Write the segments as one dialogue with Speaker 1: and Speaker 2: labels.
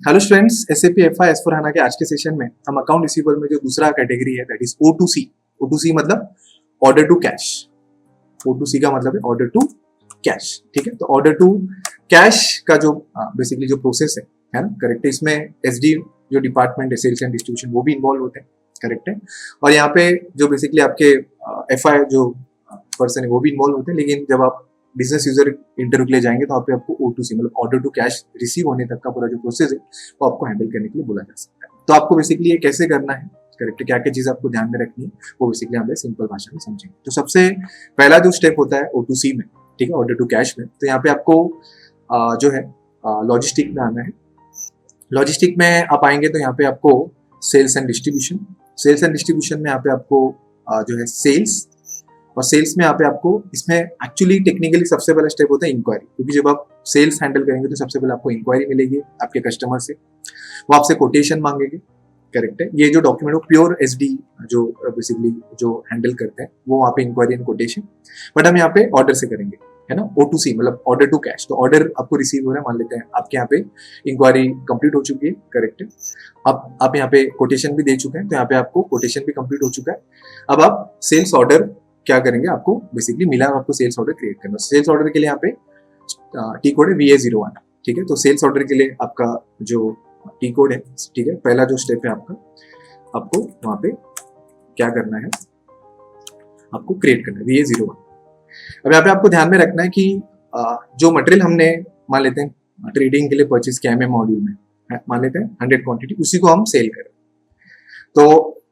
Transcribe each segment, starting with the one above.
Speaker 1: Hello students, SAP FI एस4HANA के आज के सेशन में हम अकाउंट रिसीवेबल में जो दूसरा कैटेगरी है दैट इज O2C। O2C मतलब ऑर्डर टू कैश। O2C का मतलब है ऑर्डर टू कैश। ठीक है, तो ऑर्डर टू कैश का जो बेसिकली जो प्रोसेस है ना, करेक्ट है। इसमें एसडी जो डिपार्टमेंट है, सेल्स एंड डिस्ट्रीब्यूशन, वो भी इन्वॉल्व होते हैं, करेक्ट है। और यहाँ पे जो बेसिकली आपके एफआई जो पर्सन है वो भी इन्वॉल्व होते हैं, लेकिन जब आप बिजनेस यूजर इंटरव्यू के लिए जाएंगे तो आप पे आपको O2C मतलब ऑर्डर टू कैश रिसीव होने तक का पूरा जो प्रोसेस है वो आपको हैंडल करने के लिए बोला जा सकता है। तो आपको बेसिकली ये कैसे करना है, करेक्ट, क्या क्या चीज आपको ध्यान में रखनी है, वो बेसिकली यहाँ पे सिंपल भाषा में समझेंगे। तो सबसे पहला जो स्टेप होता है O2C में, ठीक है, ऑर्डर टू कैश में, तो यहाँ पे आपको जो है लॉजिस्टिक में आना है। लॉजिस्टिक में आप आएंगे तो यहाँ पे आपको सेल्स एंड डिस्ट्रीब्यूशन में यहाँ पे आपको जो है सेल्स, और सेल्स में यहाँ पे आपको इसमें एक्चुअली टेक्निकली सबसे पहला स्टेप होता है इंक्वायरी, क्योंकि जब आप सेल्स हैंडल करेंगे तो सबसे पहले आपको इंक्वायरी मिलेगी आपके कस्टमर से, वो आपसे कोटेशन मांगेंगे, करेक्ट है। ये जो डॉक्यूमेंट वो प्योर एसडी जो बेसिकली जो हैंडल करते हैं वो वहाँ पे इंक्वायरी एंड कोटेशन, बट हम यहाँ पे ऑर्डर से करेंगे, है ना। O2C मतलब ऑर्डर टू कैश, तो ऑर्डर आपको रिसीव हो रहा है, मान लेते हैं आपके यहाँ पे इंक्वायरी कंप्लीट हो चुकी है, करेक्ट है। अब आप यहाँ पे कोटेशन भी दे चुके हैं, तो यहाँ पे आपको कोटेशन भी कंप्लीट हो चुका है। अब आप सेल्स ऑर्डर क्या करेंगे, आपको बेसिकली मिला और आपको सेल्स ऑर्डर क्रिएट करना। सेल्स ऑर्डर के लिए यहाँ पे टी कोड है VA01, ठीक है। तो सेल्स ऑर्डर के लिए आपका जो टी कोड है, ठीक है, पहला जो स्टेप है आपका, आपको वहां पे क्या करना है, आपको क्रिएट करना है VA01। अब यहाँ पे आपको ध्यान में रखना है कि जो मटेरियल हमने मान लेते हैं ट्रेडिंग के लिए परचेज किया MM मॉड्यूल में, मान लेते हैं 100 क्वांटिटी, उसी को हम सेल करें। तो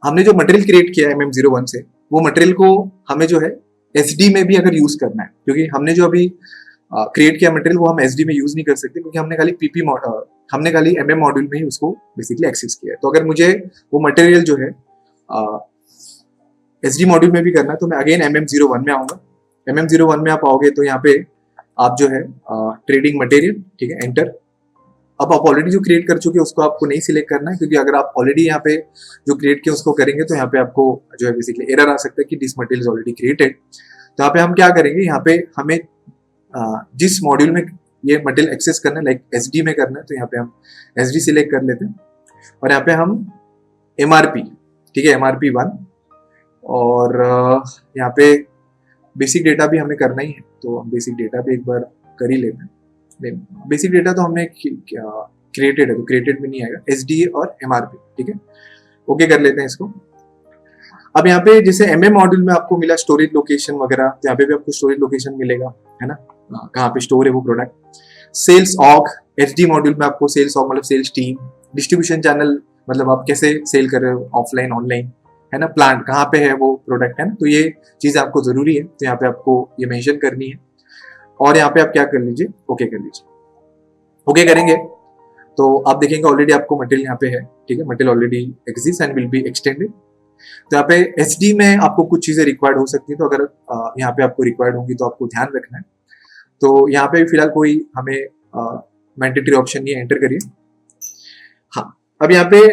Speaker 1: हमने जो मटेरियल क्रिएट किया है MM01 से, वो मटेरियल को हमें जो है SD में भी अगर यूज करना है, क्योंकि हमने जो अभी क्रिएट किया मटेरियल वो हम SD में यूज नहीं कर सकते, क्योंकि हमने खाली MM मॉड्यूल में ही उसको बेसिकली एक्सेस किया है। तो अगर मुझे वो मटेरियल जो है SD मॉड्यूल में भी करना है तो मैं अगेन MM01 में आऊंगा। MM01 में आप आओगे तो यहाँ पे आप जो है ट्रेडिंग मटेरियल, ठीक है, एंटर। अब आप ऑलरेडी जो क्रिएट कर चुके हैं उसको आपको नहीं सिलेक्ट करना है, क्योंकि अगर आप ऑलरेडी यहाँ पे जो क्रिएट किया उसको करेंगे तो यहाँ पे आपको जो है बेसिकली एरर आ सकता है कि this material is already created. तो यहाँ पे हम क्या करेंगे, यहाँ पे हमें जिस मॉड्यूल में ये मटेरियल एक्सेस करना है, लाइक SD में करना है, तो यहाँ पे हम SD सिलेक्ट कर लेते हैं और यहाँ पे हम MRP, ठीक है, MRP1, और यहाँ पे बेसिक डेटा भी हमें करना ही है, तो हम बेसिक डेटा भी एक बार कर ही लेते हैं। बेसिक डेटा तो हमने क्रिएटेड है, तो क्रिएटेड में नहीं आएगा, SD और MRP, ठीक है, ओके कर लेते हैं इसको। अब यहाँ पे जैसे MM मॉड्यूल में आपको मिला स्टोरेज लोकेशन वगैरह, तो यहाँ पे भी आपको स्टोरेज लोकेशन मिलेगा, है ना, कहाँ पे स्टोर है वो product. Sales org, SD module में आपको सेल्स ऑग मतलब सेल्स टीम, डिस्ट्रीब्यूशन चैनल मतलब आप कैसे सेल कर रहे हो, ऑफलाइन ऑनलाइन, है ना, प्लांट कहाँ पे है वो प्रोडक्ट, है ना, तो ये चीज आपको जरूरी है, तो यहाँ पे आपको ये मेंशन करनी है। और यहाँ पे आप क्या कर लीजिए, ओके कर लीजिए। ओके करेंगे तो आप देखेंगे ऑलरेडी आपको मटेरियल यहाँ पे है, ठीक है, material already exist and will be extended. तो यहाँ पे SD में आपको कुछ चीजें रिक्वायर्ड हो सकती है, तो अगर यहाँ पे आपको रिक्वायर्ड होंगी तो आपको ध्यान रखना है। तो यहाँ पे फिलहाल कोई हमें मैंडेटरी ऑप्शन नहीं है, एंटर करिए। हाँ, अब यहाँ पे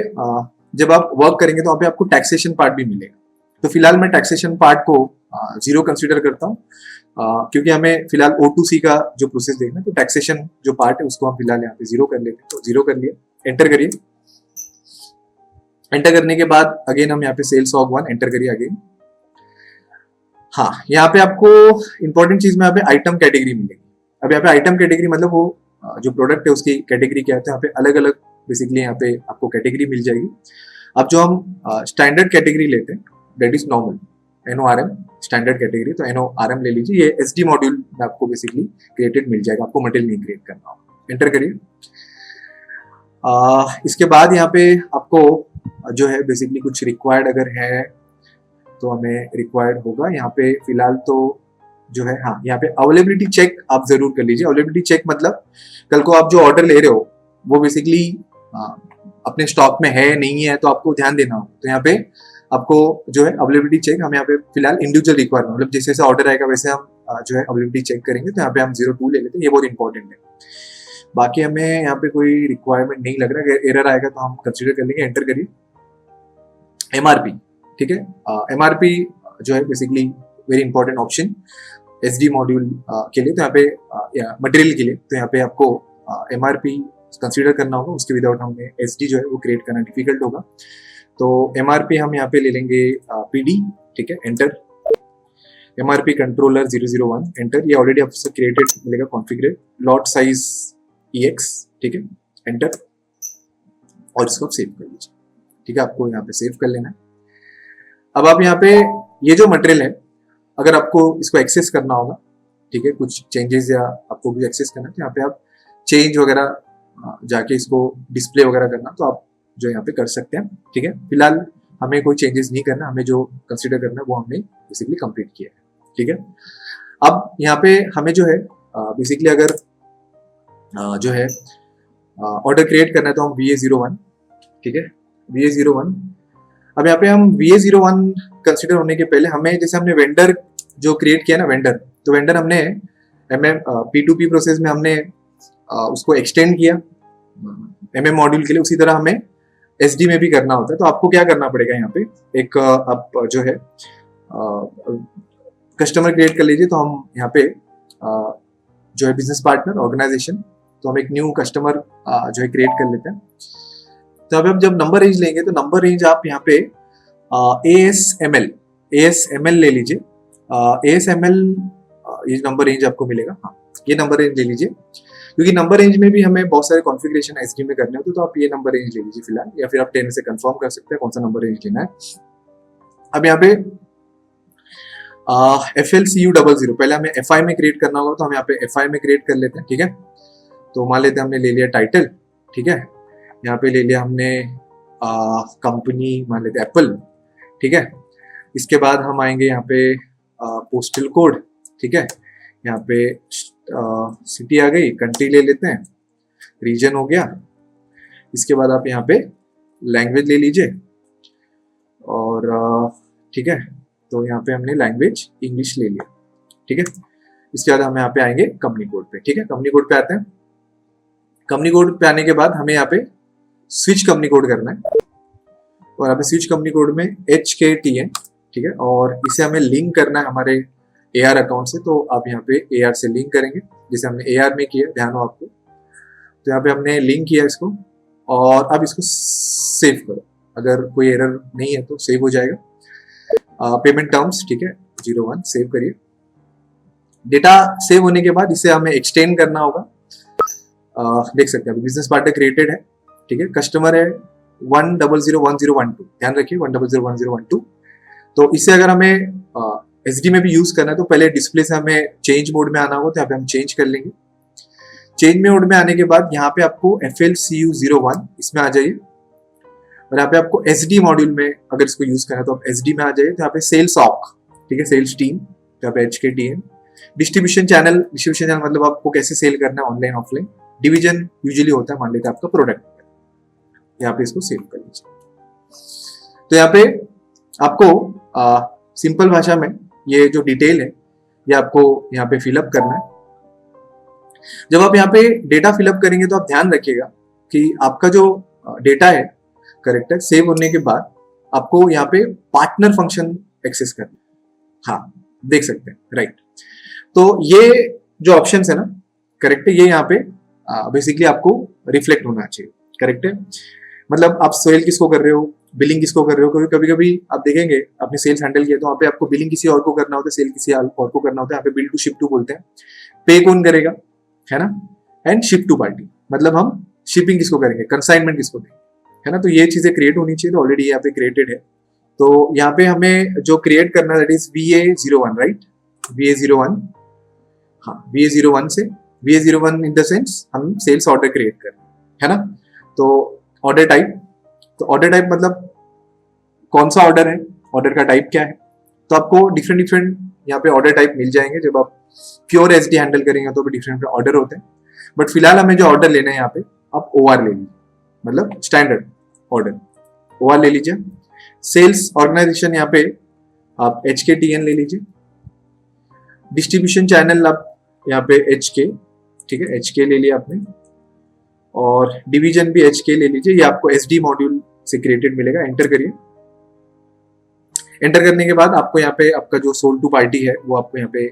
Speaker 1: जब आप वर्क करेंगे तो यहाँ पे आपको टैक्सेशन पार्ट भी मिलेगा। तो फिलहाल मैं टैक्सेशन पार्ट को 0 कंसिडर करता हूँ, क्योंकि हमें फिलहाल O2C का जो प्रोसेस देखना है, तो टैक्सेशन जो पार्ट है उसको हम फिलहाल यहाँ पे 0 कर लेते हैं। तो 0 कर लिया, एंटर करिए। एंटर करने के बाद अगेन हम यहाँ पे सेल्स ऑग 1 एंटर करिए अगेन। हाँ, यहाँ पे आपको इंपॉर्टेंट चीज में यहाँ पे आइटम कैटेगरी मिलेगी। अब यहाँ पे आइटम कैटेगरी मतलब वो जो प्रोडक्ट है उसकी कैटेगरी क्या है, तो यहाँ पे अलग अलग बेसिकली यहाँ पे आपको कैटेगरी मिल जाएगी। अब जो हम स्टैंडर्ड कैटेगरी लेते हैं that is normal, NORM standard category, तो NORM ले लीजिए। ये SD मॉड्यूल में आपको बेसिकली क्रिएटेड मिल जाएगा, आपको मटेरियल नहीं क्रिएट करना होगा। एंटर करिए। इसके बाद यहाँ पे आपको जो है बेसिकली कुछ रिक्वायर्ड अगर है तो हमें रिक्वायर्ड होगा यहाँ पे फिलहाल तो जो है, हाँ, यहाँ पे अवेलेबिलिटी चेक आप जरूर कर लीजिए। अवेलेबिलिटी चेक मतलब कल को आप जो ऑर्डर ले रहे हो वो बेसिकली अपने स्टॉक में है नहीं है, तो आपको ध्यान देना हो। तो यहाँ पे आपको जो है अवेलेबिलिटी चेक, हम यहाँ पे फिलहाल इंडिविजुअल रिक्वायरमेंट मतलब जैसे जैसे ऑर्डर आएगा वैसे हम जो है अवेलेबिलिटी चेक करेंगे, तो यहाँ पे हम 02 ले लेते हैं, ये बहुत इंपॉर्टेंट है। बाकी हमें यहाँ पे कोई रिक्वायरमेंट नहीं लग रहा है, एरर आएगा तो हम कंसिडर कर लेंगे। एंटर करिए। MRP, ठीक है, MRP जो है basically very important option SD module के लिए, तो यहाँ पे मटेरियल के लिए, तो यहाँ पे आपको MRP कंसीडर करना होगा, उसके विदाउट हमें एसडी जो है वो क्रिएट करना डिफिकल्ट होगा। तो एमआरपी हम यहाँ पे ले लेंगे पीडी, ठीक है, एंटर। एमआरपी कंट्रोलर 001 एंटर, ये ऑलरेडी आपसे क्रिएटेड मिलेगा कॉन्फ़िगरेट। लॉट साइज EX, ठीक है, एंटर, और इसको आप सेव कर लीजिए, ठीक है, आपको यहाँ पे सेव कर लेना है। अब आप यहाँ पे ये जो मटेरियल है, अगर आपको इसको एक्सेस करना होगा, ठीक है, कुछ चेंजेस या आपको भी एक्सेस करना है, तो यहाँ पे आप चेंज वगैरह जाके इसको डिस्प्ले वगैरह करना, तो आप जो यहाँ पे कर सकते हैं, ठीक है। फिलहाल हमें कोई चेंजेस नहीं करना, हमें जो कंसीडर करना है वो हमने बेसिकली कंप्लीट किया है, ठीक है। अब यहाँ पे हमें जो है बेसिकली अगर जो है ऑर्डर क्रिएट करना है तो हम VA01, ठीक है, VA01। अब यहाँ पे हम VA01 कंसिडर होने के पहले हमें, जैसे हमने वेंडर जो क्रिएट किया ना, वेंडर, तो वेंडर हमने P2P प्रोसेस में हमने उसको एक्सटेंड किया MM मॉड्यूल के लिए, उसी तरह हमें SD में भी करना होता है। तो आपको क्या करना पड़ेगा, यहाँ पे एक आप जो है कस्टमर क्रिएट कर लीजिए। तो हम यहाँ पे जो है बिजनेस पार्टनर ऑर्गेनाइजेशन, तो हम एक न्यू कस्टमर जो है क्रिएट कर लेते हैं। तो अब जब नंबर रेंज लेंगे तो नंबर रेंज आप यहाँ पे ASML ले लीजिए। ASML ये नंबर रेंज आपको मिलेगा, हाँ, ये नंबर रेंज ले लीजिए, क्योंकि नंबर रेंज में भी हमें बहुत सारे कॉन्फ़िगरेशन एसडी में करने होते हैं। तो आप ये नंबर रेंज ले लीजिए फिलहाल, या फिर आप 10 से कंफर्म कर सकते हैं कौन सा नंबर रेंज लेना है। अब यहाँ पे FLCU00, पहले हमें FI में क्रिएट करना होगा, तो हम यहाँ पे FI में क्रिएट कर लेते हैं, ठीक है। तो मान लेते हैं हमने ले लिया टाइटल, ठीक है, यहाँ पे ले लिया हमने कंपनी, मान लेते हैं एप्पल, ठीक है। इसके बाद हम आएंगे यहाँ पे पोस्टल कोड, ठीक है, यहाँ पे सिटी आ गई, कंट्री ले लेते हैं, रीजन हो गया। इसके बाद आप यहाँ पे लैंग्वेज ले लीजिए, और ठीक है, तो यहाँ पे हमने लैंग्वेज इंग्लिश ले लिया, ठीक है। इसके बाद हम यहाँ पे आएंगे कंपनी कोड पे, ठीक है, कंपनी कोड पे आते हैं। कंपनी कोड पे आने के बाद हमें यहाँ पे स्विच कंपनी कोड करना है, और यहाँ पे स्विच कंपनी कोड में HKTN, ठीक है, और इसे हमें लिंक करना है हमारे AR अकाउंट से। तो आप यहाँ पे AR से लिंक करेंगे, जैसे हमने AR में किया, ध्यान हो आपको। तो यहाँ पे हमने लिंक किया इसको, और अब इसको सेव करो। अगर कोई एरर नहीं है तो सेव हो जाएगा। पेमेंट टर्म्स, ठीक है, 01 सेव करिए। डेटा सेव होने के बाद इसे हमें एक्सटेंड करना होगा। देख सकते हैं बिजनेस पार्टनर क्रिएटेड है, ठीक है, कस्टमर है 1001012, ध्यान रखिए 1001012। तो इसे अगर हमें SD में भी यूज करना है तो पहले डिस्प्ले से हमें चेंज मोड में आना होगा, तो यहाँ पे हम चेंज कर लेंगे। चेंज मोड में आने के बाद यहाँ पे आपको FLCU01 इसमें आ जाइए, और यहाँ पे आपको SD मॉड्यूल में अगर इसको यूज करना है तो आप SD में आ जाइए। तो यहाँ पे सेल्स ऑक, ठीक है, सेल्स टीम, यहाँ पे HKTN। डिस्ट्रीब्यूशन चैनल मतलब आपको कैसे सेल करना है, ऑनलाइन ऑफलाइन। डिवीजन यूजुअली होता है, मान लेते हैं आपका प्रोडक्ट, यहाँ पे इसको सेव कर लीजिए। तो यहाँ पे आपको सिंपल भाषा में ये जो डिटेल है ये आपको यहाँ पे फिलअप करना है। जब आप यहाँ पे डेटा फिलअप करेंगे तो आप ध्यान रखिएगा कि आपका जो डेटा है करेक्ट है। सेव होने के बाद आपको यहाँ पे पार्टनर फंक्शन एक्सेस करना है, हाँ देख सकते हैं, राइट। तो ये जो ऑप्शन है ना, करेक्ट है, ये यहाँ पे बेसिकली आपको रिफ्लेक्ट होना चाहिए, करेक्ट है। मतलब आप सेल किसको कर रहे हो, बिलिंग किसको कर रहे हो, क्योंकि कभी कभी आप देखेंगे आपने सेल्स हैंडल किया तो वहाँ पे आपको बिलिंग किसी और को करना होता है, सेल किसी और को करना होता है। यहाँ पे बिल टू शिप टू बोलते हैं। पे कौन करेगा, है ना, एंड शिप टू पार्टी, मतलब हम शिपिंग किसको करेंगे, कंसाइनमेंट किसको देंगे, है ना। तो ये चीजें क्रिएट होनी चाहिए, तो ऑलरेडी यहाँ पे क्रिएटेड है। तो यहाँ पे हमें जो क्रिएट करना है that is VA01, right, VA01, हाँ VA01 से VA01 इन द सेंस हम सेल्स ऑर्डर क्रिएट कर, है ना। तो ऑर्डर टाइप, तो ऑर्डर टाइप मतलब कौन सा ऑर्डर है, ऑर्डर का टाइप क्या है। तो आपको डिफरेंट यहाँ पे ऑर्डर टाइप मिल जाएंगे। जब आप प्योर SD हैंडल करेंगे तो डिफरेंट ऑर्डर होते हैं, बट फिलहाल हमें जो ऑर्डर लेना है यहाँ पे आप OR ले लीजिए, मतलब स्टैंडर्ड ऑर्डर OR ले लीजिए। सेल्स ऑर्गेनाइजेशन यहाँ पे आप HKTN ले लीजिए। डिस्ट्रीब्यूशन चैनल आप यहाँ पे HK, ठीक है, HK ले लिया आपने, और डिवीजन भी HK ले लीजिए। ये आपको SD मॉड्यूल से क्रिएटेड मिलेगा, एंटर करिए। एंटर करने के बाद आपको यहाँ पे आपका जो सोल्ड टू पार्टी है वो आपको यहाँ पे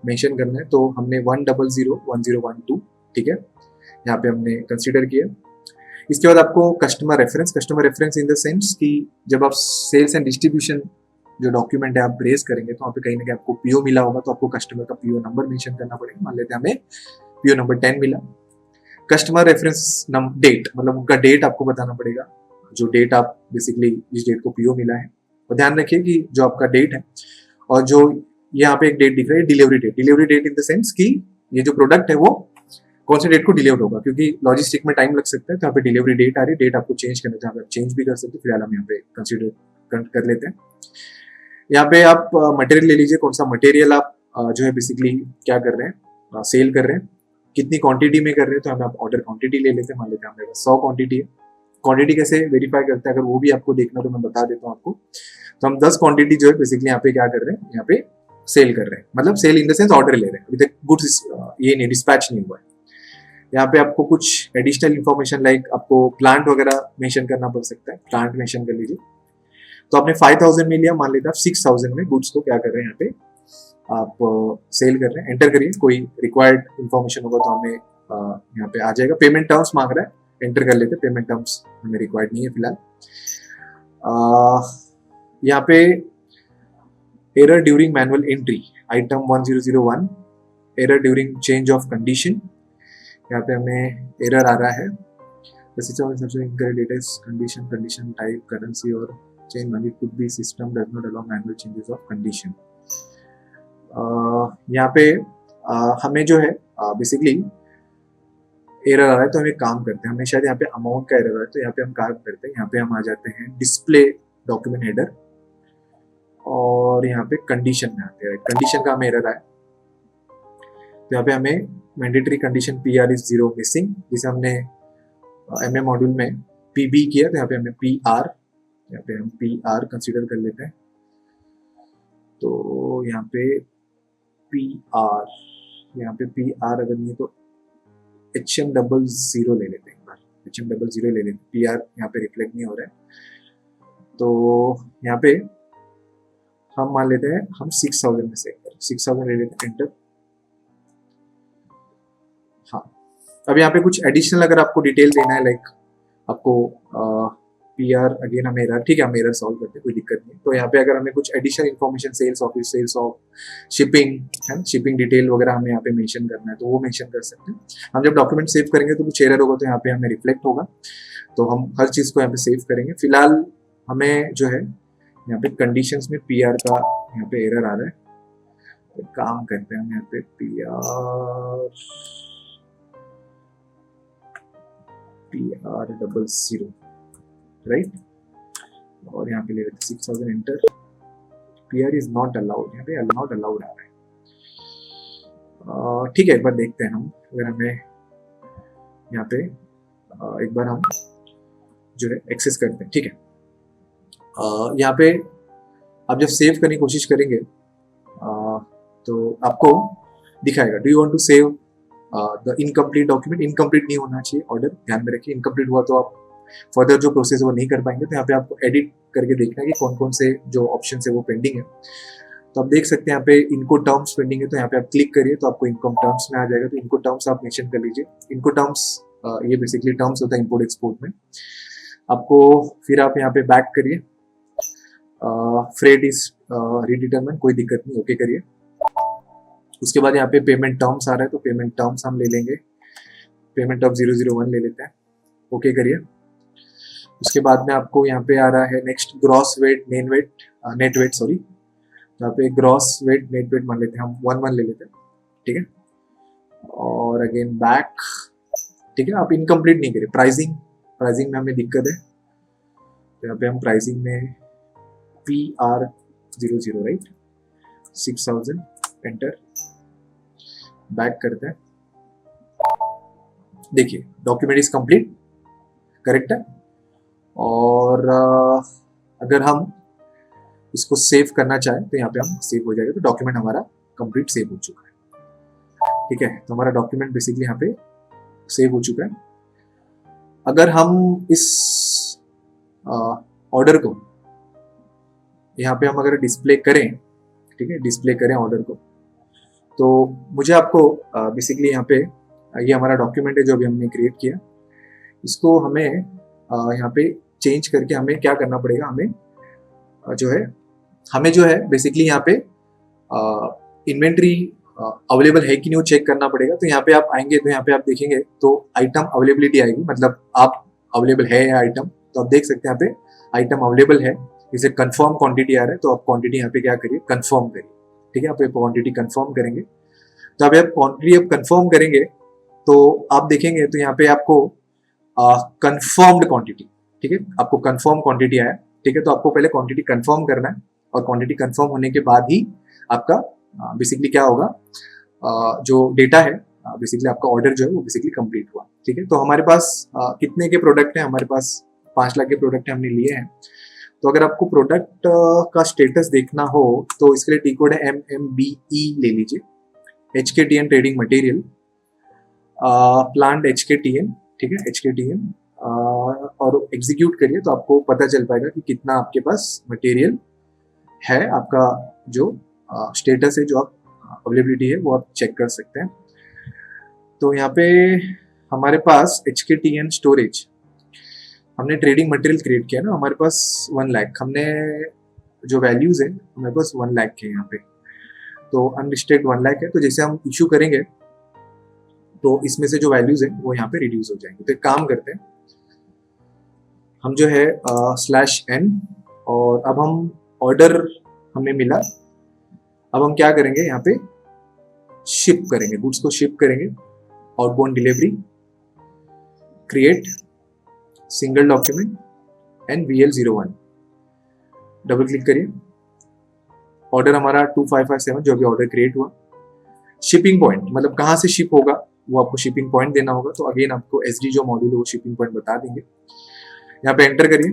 Speaker 1: मेंशन करना है। तो हमने 1001012, ठीक है, यहाँ पे हमने कंसीडर किया। इसके बाद आपको customer reference in the sense कि जब आप सेल्स एंड डिस्ट्रीब्यूशन जो डॉक्यूमेंट है आप रेज करेंगे तो वहाँ पे कहीं ना कहीं आपको पीओ मिला होगा, तो आपको कस्टमर का पीओ नंबर मेंशन करना पड़ेगा। मान लेते हैं हमें पीओ नंबर 10 मिला। कस्टमर रेफरेंस डेट, मतलब उनका डेट आपको बताना पड़ेगा, जो डेट आप बेसिकली जिस डेट को पीओ मिला है। और ध्यान रखिए कि जो आपका डेट है और जो यहाँ पे एक डेट दिख रहा है delivery date in the sense कि ये जो प्रोडक्ट है वो कौन से डेट को डिलीवर्ड होगा, क्योंकि लॉजिस्टिक में टाइम लग सकता है। तो यहाँ पे डिलीवरी डेट आ रही है, डेट आपको चेंज करना चाहते हैं चेंज भी कर सकते हैं, फिलहाल हम यहाँ पे कंसिडर कर लेते हैं। यहाँ पे आप मटेरियल ले लीजिए, कौन सा मटेरियल आप जो है बेसिकली क्या कर रहे हैं, सेल कर रहे हैं, कितनी क्वांटिटी में कर रहे हैं। तो हमें आप ऑर्डर क्वांटिटी ले लेते हैं, मान लेते हैं हमारे पास 100 क्वांटिटी है। क्वांटिटी कैसे वेरीफाई करते हैं अगर वो भी आपको देखना तो मैं बता देता हूँ आपको। तो हम 10 क्वांटिटी जो है बेसिकली यहाँ पे क्या कर रहे हैं, यहाँ पे सेल कर रहे हैं, मतलब sale in the sense order ले रहे हैं। अभी तक गुड्स ये नहीं डिस्पैच नहीं हुआ है। यहाँ पे आपको कुछ एडिशनल इन्फॉर्मेशन लाइक आपको प्लांट वगैरह मेंशन करना पड़ सकता है, प्लांट मेंशन कर लीजिए। तो आपने 5000 में लिया, मान लेते हैं आप 6000 में गुड्स को क्या कर रहे हैं, यहाँ पे आप सेल कर रहे हैं। एंटर करिए, कोई रिक्वायर्ड इन्फॉर्मेशन होगा तो हमें यहाँ पे आ जाएगा। पेमेंट टर्म्स मांग रहा है, एंटर कर लेते हैं। पेमेंट टर्म्स हमें रिक्वायर्ड नहीं है फिलहाल। यहाँ पे error during manual entry item 1001, error during change of condition, यहाँ पे हमें एरर आ रहा है। कंडीशन टाइप करेंसी और change money could be system does not allow manual changes of condition. यहाँ पे हमें जो है बेसिकली एरर आ रहा है, तो हम एक काम करते हैं, हमें शायद यहाँ पे अमाउंट का एरर आ रहा है, तो यहाँ पे हम काम करते हैं, यहाँ पे हम आ जाते हैं डिस्प्ले डॉक्यूमेंट हेडर और यहाँ पे कंडीशन में आते हैं। कंडीशन का हमें एरर आया, तो यहाँ पे हमें mandatory condition PR is 0 missing, जिसे हमने MM मॉड्यूल में PB किया, तो यहाँ पे हमें PR, यहाँ पे हम PR कंसीडर कर लेते हैं। तो यहाँ पे PR, यहाँ पे PR अगर नहीं है तो HM00 ले लेते हैं, एक बार HM00 ले लेते हैं। PR यहाँ पे रिफ्लेक्ट नहीं हो रहा है, तो यहाँ पे हम मान लेते हैं हम 6000 में सेव करें, 6000 ले लेते हैं, एंटर। हाँ, अब यहाँ पे कुछ एडिशनल अगर आपको डिटेल देना है, लाइक आपको PR अगेन हमें एरर, ठीक है हम एरर सॉल्व करते हैं, कोई दिक्कत नहीं। तो यहाँ पे अगर हमें कुछ additional information sales office, sales of shipping है, शिपिंग डिटेल वगैरह हमें यहाँ पे मेंशन करना है, तो वो मेंशन कर सकते हैं। हम जब डॉक्यूमेंट सेव करेंगे तो कुछ एरर होगा तो यहाँ पे हमें रिफ्लेक्ट होगा, तो हम हर चीज़ को यहाँ पे सेव करेंगे। फिलहाल हमें जो है यहाँ पे कंडीशंस में PR का यहाँ पे एरर आ रहा है, तो काम करते हैं हम यहाँ पे PR00 राइट, और यहाँ पे ले लेते 6000, enter. PR is not allowed, यहाँ पे नॉट अलाउड आ रहा है। ठीक है, एक बार देखते हैं हम, अगर हमें यहाँ पे एक बार हम जो है एक्सेस करते हैं, ठीक है। यहाँ पे आप जब सेव करने की कोशिश करेंगे तो आपको दिखाएगा do you want to save the incomplete document. Incomplete नहीं होना चाहिए ऑर्डर, ध्यान में रखिए। इनकम्प्लीट हुआ तो आप फर्दर जो प्रोसेस है वो नहीं कर पाएंगे। तो यहाँ पे आपको एडिट करके देखना है कि कौन कौन से जो ऑप्शन है वो पेंडिंग है। तो आप देख सकते हैं यहाँ पे इनको टर्म्स पेंडिंग है, तो यहाँ पे आप क्लिक करिए तो आपको इनकम टर्म्स में आ जाएगा। तो इनको टर्म्स आप मेंशन कर लीजिए। इनको टर्म्स ये बेसिकली टर्म्स होता है इंपोर्ट एक्सपोर्ट में। आपको फिर आप यहाँ पे बैक करिए, फ्रेट इज रीडिटरमाइन, कोई दिक्कत नहीं, ओके करिए। उसके बाद यहाँ पे पेमेंट टर्म्स आ रहा है, तो पेमेंट टर्म्स हम ले लेंगे, पेमेंट टर्म 001 ले लेते हैं, ओके करिए। उसके बाद में आपको यहाँ पे आ रहा है next gross weight net weight, sorry. यहाँ पे ग्रॉस वेट नेट वेट मान लेते हैं हम 11 ले लेते हैं, ठीक है। और अगेन बैक, ठीक है। आप इनकम्प्लीट नहीं करिए। प्राइसिंग में हमें दिक्कत है, तो यहाँ पे हम प्राइसिंग में PR00 राइट 6000, एंटर, बैक करते हैं। देखिए डॉक्यूमेंट इज कंप्लीट, करेक्ट है। और अगर हम इसको सेव करना चाहें तो यहाँ पे हम सेव हो जाएगा। तो डॉक्यूमेंट हमारा कंप्लीट सेव हो चुका है, ठीक है। तो हमारा डॉक्यूमेंट बेसिकली यहाँ पे सेव हो चुका है। अगर हम इस ऑर्डर को यहाँ पे हम अगर डिस्प्ले करें, ठीक है, डिस्प्ले करें ऑर्डर को, तो मुझे आपको बेसिकली यहाँ पे ये हमारा डॉक्यूमेंट है जो अभी हमने क्रिएट किया। इसको हमें यहाँ पे चेंज करके हमें क्या करना पड़ेगा, हमें जो है बेसिकली यहाँ पे इन्वेंट्री अवेलेबल है कि नहीं वो चेक करना पड़ेगा। तो यहाँ पे आप आएंगे तो यहाँ पे आप देखेंगे तो आइटम अवेलेबिलिटी आएगी, मतलब आप अवेलेबल है या आइटम, तो आप देख सकते हैं यहाँ पे आइटम अवेलेबल है। इसे कंफर्म क्वांटिटी आ रहा है, तो आप क्वांटिटी यहाँ पे क्या करिए, कंफर्म करिए। ठीक है, आप क्वांटिटी कंफर्म करेंगे। तो अभी आप क्वांटिटी अब कंफर्म करेंगे तो आप देखेंगे तो यहाँ पे आपको कंफर्म्ड क्वांटिटी, ठीक है, आपको कंफर्म क्वांटिटी आया। ठीक है, तो आपको पहले क्वांटिटी कंफर्म करना है और क्वांटिटी कंफर्म होने के बाद ही आपका बेसिकली क्या होगा, जो डेटा है बेसिकली आपका ऑर्डर जो है वो बेसिकली कंप्लीट हुआ। ठीक है, तो हमारे पास कितने के प्रोडक्ट हैं, हमारे पास 5 लाख के प्रोडक्ट हमने लिए हैं। तो अगर आपको प्रोडक्ट का स्टेटस देखना हो तो इसके लिए टी कोड है MMBE ले लीजिए, HKTN trading material plant HKTN। ठीक है, HKTN और एग्जीक्यूट करिए तो आपको पता चल पाएगा कि कितना आपके पास मटेरियल है। आपका जो स्टेटस है, जो आप अवेलेबिलिटी है, वो आप चेक कर सकते हैं। तो यहाँ पे हमारे पास HKTN स्टोरेज, हमने ट्रेडिंग मटेरियल क्रिएट किया ना, हमारे पास 1 लाख, हमने जो वैल्यूज है हमारे पास 1 लाख के यहाँ पे, तो अनलिस्टेड 1 लाख है। तो जैसे हम इशू करेंगे तो इसमें से जो वैल्यूज है वो यहाँ पे रिड्यूस हो जाएंगे। तो एक काम करते हैं, हम जो है /n, और अब हम ऑर्डर हमें मिला, अब हम क्या करेंगे, यहाँ पे शिप करेंगे, गुड्स को शिप करेंगे, outbound delivery, create single document and VL01, double click करिए। ऑर्डर हमारा 2557 जो अभी ऑर्डर क्रिएट हुआ। शिपिंग पॉइंट मतलब कहाँ से शिप होगा वो आपको शिपिंग पॉइंट देना होगा। तो अगेन आपको SD जो मॉड्यूल है वो शिपिंग पॉइंट बता देंगे। यहाँ पे एंटर करिए।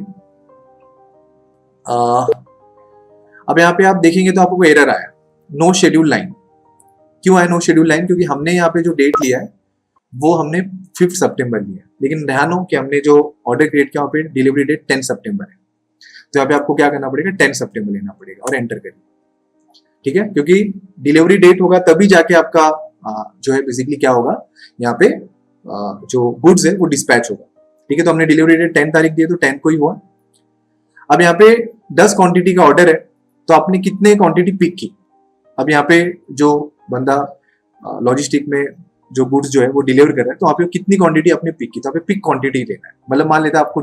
Speaker 1: अब यहाँ पे आप देखेंगे तो आपको एरर आया, नो शेड्यूल लाइन। क्यों आया नो शेड्यूल लाइन? क्योंकि हमने यहाँ पे जो डेट लिया है वो हमने 5 सितंबर लिया है, लेकिन ध्यान हो कि हमने जो ऑर्डर क्रिएट किया वहाँ पे डिलीवरी डेट 10 सितंबर है। तो यहाँ पे आपको क्या करना पड़ेगा, 10 सितंबर लेना पड़ेगा और एंटर करिए। ठीक है, क्योंकि डिलीवरी डेट होगा तभी जाके आपका जो है बेसिकली क्या होगा, यहाँ पे जो गुड्स है वो डिस्पैच होगा। ठीक है, तो हमने डिलीवरी डेट 10 तारीख दी तो 10 को ही हुआ। अब यहाँ पे 10 क्वांटिटी का ऑर्डर है, तो आपने कितने क्वांटिटी पिक की। अब यहाँ पे जो बंदा लॉजिस्टिक में जो गुड्स जो है वो डिलीवर कर रहा है, तो वहाँ पे कितनी क्वांटिटी आपने पिक की, तो आप पिक क्वांटिटी लेना है। मतलब मान लेता है आपको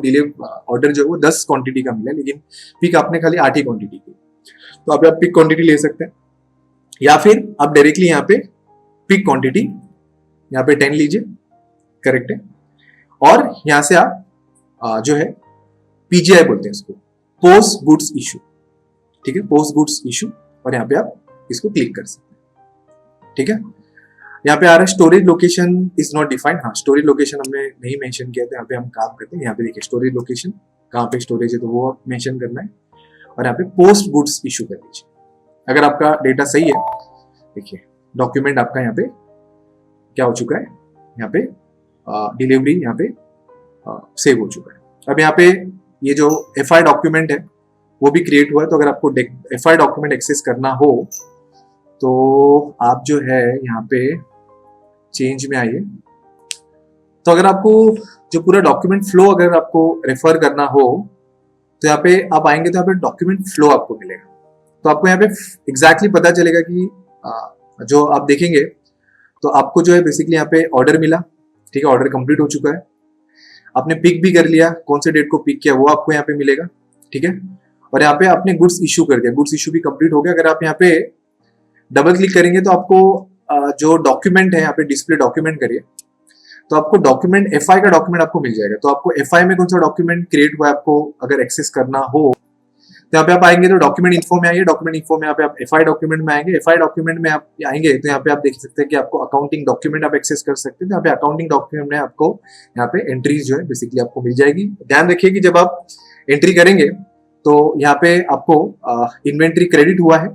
Speaker 1: ऑर्डर जो है वो 10 क्वांटिटी का मिला, लेकिन पिक आपने खाली 8 ही क्वांटिटी की, तो आप पिक क्वांटिटी ले सकते हैं। या फिर आप डायरेक्टली यहाँ पे पिक क्वांटिटी यहाँ पे 10 लीजिए, करेक्ट है। और यहाँ से आप जो है PGI बोलते हैं इसको, पोस्ट गुड्स इशू। ठीक है, पोस्ट गुड्स इशू, और यहाँ पे आप इसको क्लिक कर सकते हैं। ठीक है, यहाँ पे आ रहा है storage location is not defined. हाँ, स्टोरेज लोकेशन हमने नहीं मेंशन किया था, यहाँ पे हम काम करते हैं। यहाँ पे देखिए स्टोरेज लोकेशन कहाँ पे स्टोरेज है तो वो मेंशन करना है, और यहाँ पे पोस्ट गुड्स इशू कर दीजिए। अगर आपका डेटा सही है, देखिए डॉक्यूमेंट आपका यहाँ पे क्या हो चुका है, यहाँ पे डिलीवरी यहाँ पे सेव हो चुका है। अब यहाँ पे ये जो FI डॉक्यूमेंट है वो भी क्रिएट हुआ है। तो अगर आपको FI डॉक्यूमेंट एक्सेस करना हो तो आप जो है यहाँ पे चेंज में आइए। तो अगर आपको जो पूरा डॉक्यूमेंट फ्लो अगर आपको रेफर करना हो तो यहाँ पे आप आएंगे तो यहाँ पे डॉक्यूमेंट फ्लो आपको मिलेगा। तो आपको यहाँ पे एग्जैक्टली पता चलेगा कि जो आप देखेंगे तो आपको जो है बेसिकली यहाँ पे ऑर्डर मिला। ठीक है, ऑर्डर कंप्लीट हो चुका है, आपने पिक भी कर लिया, कौन से डेट को पिक किया वो आपको यहाँ पे मिलेगा। ठीक है, और यहाँ पे आपने गुड्स इशू कर दिया, गुड्स इशू भी कंप्लीट हो गया। अगर आप यहाँ पे डबल क्लिक करेंगे तो आपको जो डॉक्यूमेंट है यहाँ पे डिस्प्ले डॉक्यूमेंट करिए, तो आपको डॉक्यूमेंट FI का डॉक्यूमेंट आपको मिल जाएगा। तो आपको FI में कौन सा डॉक्यूमेंट क्रिएट हुआ है आपको अगर एक्सेस करना हो तो यहाँ पे आप आएंगे तो डॉक्यूमेंट इन्फो में आइए। डॉक्यूमेंट इन्फो में यहाँ पे आप FI डॉक्यूमेंट में आएंगे। FI डॉक्यूमेंट में आप आएंगे तो यहाँ पे आप देख सकते हैं कि आपको अकाउंटिंग डॉक्यूमेंट आप एक्सेस कर सकते हैं। तो यहाँ पे अकाउंटिंग डॉक्यूमेंट में आपको यहाँ पे एंट्रीज जो है बेसिकली आपको मिल जाएगी। ध्यान रखिए कि जब आप एंट्री करेंगे तो यहाँ पे आपको इन्वेंट्री क्रेडिट हुआ है,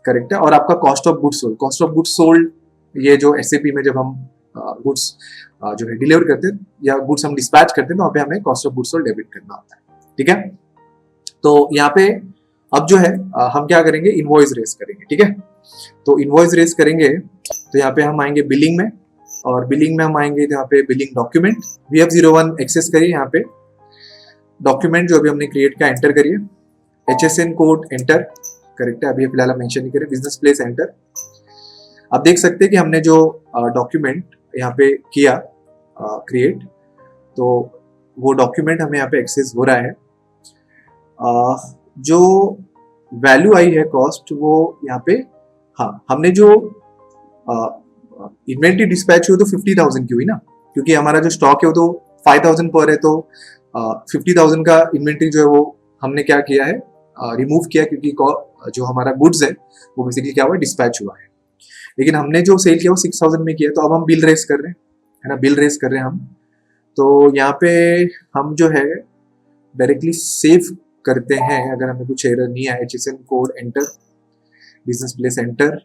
Speaker 1: करेक्ट है, और आपका कॉस्ट ऑफ गुड्स सोल्ड ये जो SAP में जब हम गुड्स जो है डिलीवर करते हैं या गुड्स हम डिस्पैच करते हैं तो वहाँ पे हमें cost of goods sold debit करना होता है। ठीक है, तो यहाँ पे अब जो है हम क्या करेंगे, इनवॉइस रेस करेंगे। ठीक है, तो इनवॉइस रेस करेंगे तो यहाँ पे हम आएंगे बिलिंग में, और बिलिंग में हम आएंगे तो यहाँ पे बिलिंग डॉक्यूमेंट VF01 एक्सेस करिए, यहाँ पे डॉक्यूमेंट जो अभी हमने क्रिएट किया एंटर करिए, HSN कोड एंटर, करेक्ट है, अभी फिलहाल हम मेंशन नहीं करें, बिजनेस प्लेस एंटर। आप देख सकते हैं कि हमने जो डॉक्यूमेंट यहाँ पे किया क्रिएट, तो वो डॉक्यूमेंट हमें यहाँ पे एक्सेस हो रहा है। जो वैल्यू आई है कॉस्ट वो यहाँ पे, हाँ हमने जो इन्वेंट्री डिस्पैच हुई तो 50,000 की हुई ना, क्योंकि हमारा जो स्टॉक है वो तो 5,000 पर है, तो 50,000 का इन्वेंट्री जो है वो हमने क्या किया है, रिमूव किया, क्योंकि जो हमारा गुड्स है वो बेसिकली क्या हुआ, डिस्पैच हुआ है। लेकिन हमने जो सेल किया वो 6,000 में किया, तो अब हम बिल रेस कर रहे हैं, है ना, बिल रेस कर रहे हैं हम। तो यहाँ पे हम जो है डायरेक्टली सेव करते हैं, अगर हमें कुछ एरर नहीं आया, HSN code enter, business place enter.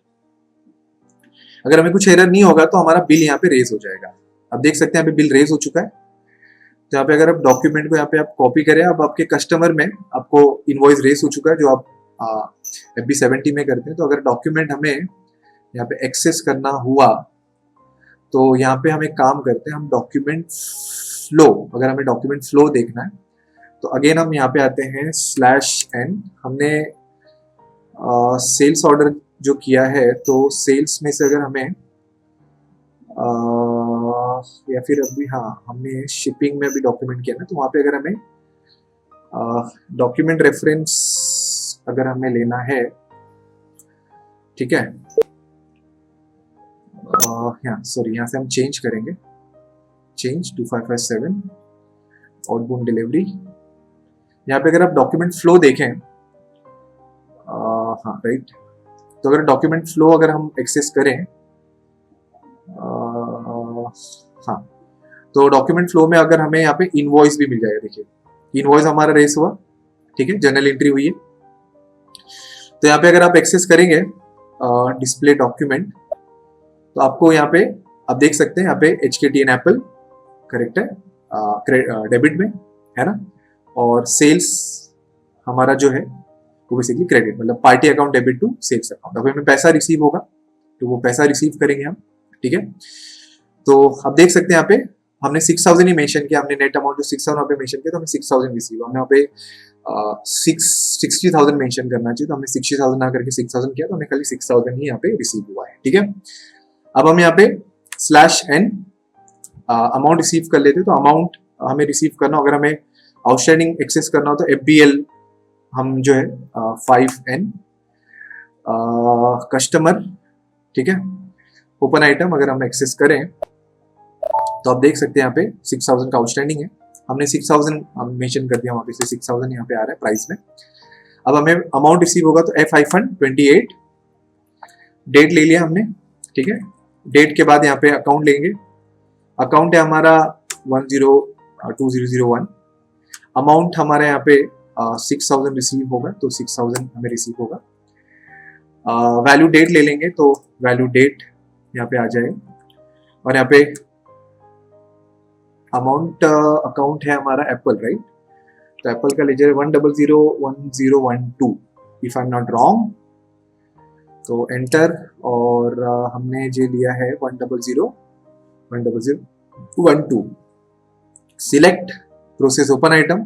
Speaker 1: अगर हमें कुछ एरर नहीं होगा तो हमारा बिल यहाँ पे रेज हो जाएगा। अब देख सकते हैं यहाँ पे बिल रेज हो चुका है। तो यहाँ पे अगर आप डॉक्यूमेंट को यहाँ पे आप कॉपी करें, अब आपके कस्टमर में आपको इनवॉइस रेस हो चुका है, जो आप FB70 में करते हैं। तो अगर डॉक्यूमेंट हमें यहाँ पे एक्सेस करना हुआ तो यहाँ पे हम एक काम करते हैं, हम डॉक्यूमेंट फ्लो, अगर हमें डॉक्यूमेंट फ्लो देखना है तो अगेन हम यहाँ पे आते हैं /n। हमने सेल्स ऑर्डर जो किया है, तो सेल्स में से अगर हमें या फिर अभी, हाँ हमने शिपिंग में अभी डॉक्यूमेंट किया ना, तो वहाँ पे अगर हमें डॉक्यूमेंट रेफरेंस अगर हमें लेना है, ठीक है, यहाँ से हम चेंज करेंगे, चेंज 2557 आउटबाउंड डिलीवरी। यहाँ पे अगर आप डॉक्यूमेंट फ्लो देखें, हाँ राइट, तो अगर डॉक्यूमेंट फ्लो अगर हम एक्सेस करें, हाँ, तो डॉक्यूमेंट फ्लो में अगर हमें यहाँ पे इनवॉइस भी मिल जाएगा, देखिए इनवॉइस हमारा रेस हुआ, ठीक है, जर्नल एंट्री हुई है। तो यहाँ पे अगर आप एक्सेस करेंगे डिस्प्ले डॉक्यूमेंट, तो आपको यहाँ पे आप देख सकते हैं यहाँ पे HKTN एप्पल, करेक्ट है, डेबिट में है ना, और सेल्स हमारा जो है वो बेसिकली क्रेडिट, मतलब party account debit to sales account. अगर हमें पैसा रिसीव होगा तो वो पैसा रिसीव करेंगे हम, ठीक है। तो आप देख सकते हैं यहाँ पे हमने 6,000 ही मेंशन किया, हमने नेट अमाउंट जो 6,000 वहाँ पे मेंशन किया, तो हमें 6,000 रिसीव, हमने वहाँ पे 60,000 मेंशन करना चाहिए, तो हमने 60,000 ना करके 6,000 किया, तो हमें खाली 6,000 ही यहाँ पे रिसीव हुआ है, ठीक है। अब हम यहाँ पे /n अमाउंट रिसीव कर लेते हैं। तो अमाउंट हमें रिसीव करना, अगर हमें आउटस्टैंडिंग एक्सेस करना हो तो FBL हम जो है 5N कस्टमर, ठीक है, ओपन आइटम अगर हम एक्सेस करें तो आप देख सकते हैं यहाँ पे 6,000 का आउटस्टैंडिंग है, हमने 6,000 हम मेंशन कर दिया, वहाँ पे से 6,000 यहाँ पे आ रहा है प्राइस में। अब हमें अमाउंट रिसीव होगा तो F-28 डेट ले लिया हमने, ठीक है। डेट के बाद यहाँ पे अकाउंट लेंगे, अकाउंट है हमारा 102001, अमाउंट हमारे यहाँ पे 6,000 रिसीव होगा, तो 6,000 हमें रिसीव होगा। वैल्यू डेट ले लेंगे तो वैल्यू डेट यहाँ पे आ जाए, और यहाँ पे अमाउंट अकाउंट है हमारा एप्पल, राइट, तो एप्पल का ledger 1001012 if I am not wrong, तो एंटर, और हमने जो लिया है 1001012, सिलेक्ट प्रोसेस ओपन आइटम,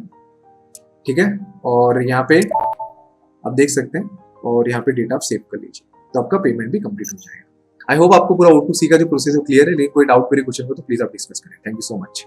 Speaker 1: ठीक है, और यहाँ पे आप देख सकते हैं, और यहाँ पे डेटा आप सेव कर लीजिए, तो आपका पेमेंट भी कंप्लीट हो जाएगा। आई होप आपको पूरा O2C का जो प्रोसेस है क्लियर है, लेकिन कोई डाउट, कोई क्वेश्चन हो तो प्लीज आप डिस्कस करें। Thank you so much.